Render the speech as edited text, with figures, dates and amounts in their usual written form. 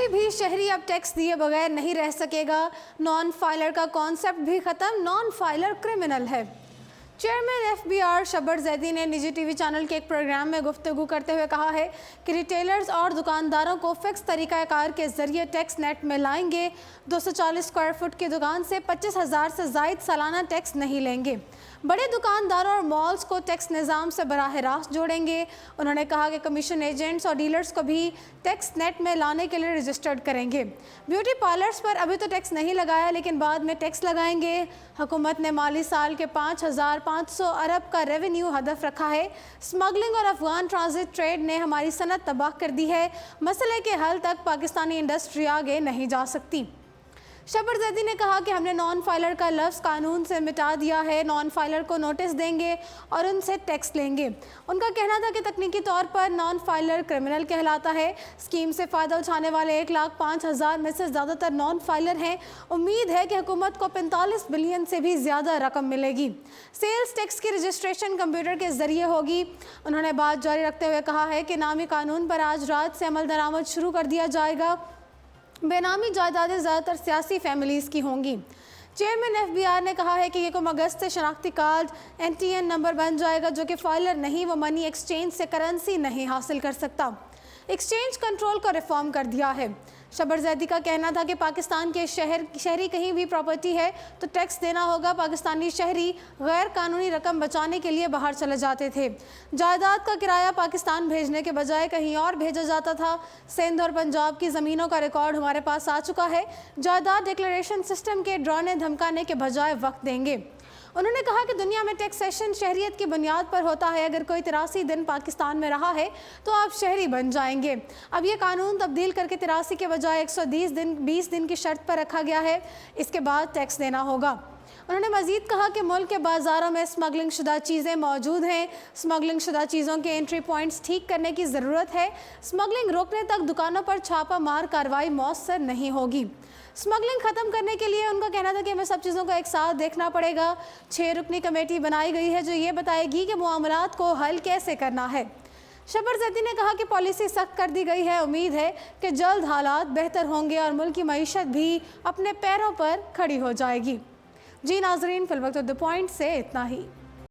भी शहरी अब टैक्स दिए बगैर नहीं रह सकेगा। नॉन फाइलर का कॉन्सेप्ट भी खत्म, नॉन फाइलर क्रिमिनल है। चेयरमैन एफबीआर शब्बर जैदी ने निजी टीवी चैनल के एक प्रोग्राम में गुफ्तगू करते हुए कहा है कि रिटेलर्स और दुकानदारों को फिक्स तरीक़ाकार के जरिए टैक्स नेट में लाएंगे। 240 स्क्वायर फुट की दुकान से 25,000 से ज़ायद सालाना टैक्स नहीं लेंगे। बड़े दुकानदारों और मॉल्स को टैक्स निज़ाम से बराह रास्त जोड़ेंगे। उन्होंने कहा कि कमीशन एजेंट्स और डीलर्स को भी टैक्स नेट में लाने के लिए रजिस्टर्ड करेंगे। ब्यूटी पार्लर्स पर अभी तो टैक्स नहीं लगाया, लेकिन बाद में टैक्स लगाएंगे। हुकूमत ने माली साल के 5,500 अरब का रेवेन्यू हदफ रखा है। स्मगलिंग और अफगान ट्रांजिट ट्रेड ने हमारी सनत तबाह कर दी है। मसले के हल तक पाकिस्तानी इंडस्ट्री आगे नहीं जा सकती। शब्बर जैदी ने कहा कि हमने नॉन फाइलर का लफ्ज़ कानून से मिटा दिया है। नॉन फाइलर को नोटिस देंगे और उनसे टैक्स लेंगे। उनका कहना था कि तकनीकी तौर पर नॉन फाइलर क्रिमिनल कहलाता है। स्कीम से फ़ायदा उठाने वाले 1,05,000 में से ज़्यादातर नॉन फाइलर हैं। उम्मीद है कि हुकूमत को 45 बिलियन से भी ज़्यादा रकम मिलेगी। सेल्स टैक्स की रजिस्ट्रेशन कंप्यूटर के ज़रिए होगी। उन्होंने बात जारी रखते हुए कहा है कि नामी कानून पर आज रात से अमल दरामद शुरू कर दिया जाएगा। बेनामी जायदादें ज़्यादातर सियासी फैमिलीज़ की होंगी। चेयरमैन एफबीआर ने कहा है कि ये 1 अगस्त से शनाख्ती कार्ड एनटीएन नंबर बन जाएगा। जो कि फाइलर नहीं, वो मनी एक्सचेंज से करेंसी नहीं हासिल कर सकता। एक्सचेंज कंट्रोल को रिफॉर्म कर दिया है। शब्बर जैदी का कहना था कि पाकिस्तान के शहरी कहीं भी प्रॉपर्टी है तो टैक्स देना होगा। पाकिस्तानी शहरी गैर कानूनी रकम बचाने के लिए बाहर चले जाते थे। जायदाद का किराया पाकिस्तान भेजने के बजाय कहीं और भेजा जाता था। सिंध और पंजाब की ज़मीनों का रिकॉर्ड हमारे पास आ चुका है। जायदाद डिक्लेरेशन सिस्टम के डराने धमकाने के बजाय वक्त देंगे। उन्होंने कहा कि दुनिया में टैक्सेशन शहरियत की बुनियाद पर होता है। अगर कोई 83 दिन पाकिस्तान में रहा है तो आप शहरी बन जाएंगे। अब ये कानून तब्दील करके 83 के बजाय 120 दिन की शर्त पर रखा गया है। इसके बाद टैक्स देना होगा। उन्होंने मज़ीद कहा कि मुल्क के बाज़ारों में स्मगलिंग शुदा चीज़ें मौजूद हैं। स्मगलिंग शुदा चीज़ों के एंट्री पॉइंट्स ठीक करने की ज़रूरत है। स्मगलिंग रोकने तक दुकानों पर छापा मार कार्रवाई मौसर नहीं होगी। स्मगलिंग ख़त्म करने के लिए उनका कहना था कि हमें सब चीज़ों को एक साथ देखना पड़ेगा। 6 रुकनी कमेटी बनाई गई है जो ये बताएगी कि मामलात को हल कैसे करना है। शब्बर जैदी ने कहा कि पॉलिसी सख्त कर दी गई है। उम्मीद है कि जल्द हालात बेहतर होंगे और मुल्क की मईशत भी अपने पैरों पर खड़ी हो जाएगी। जी नाजरीन, फिल वक्त द पॉइंट से इतना ही।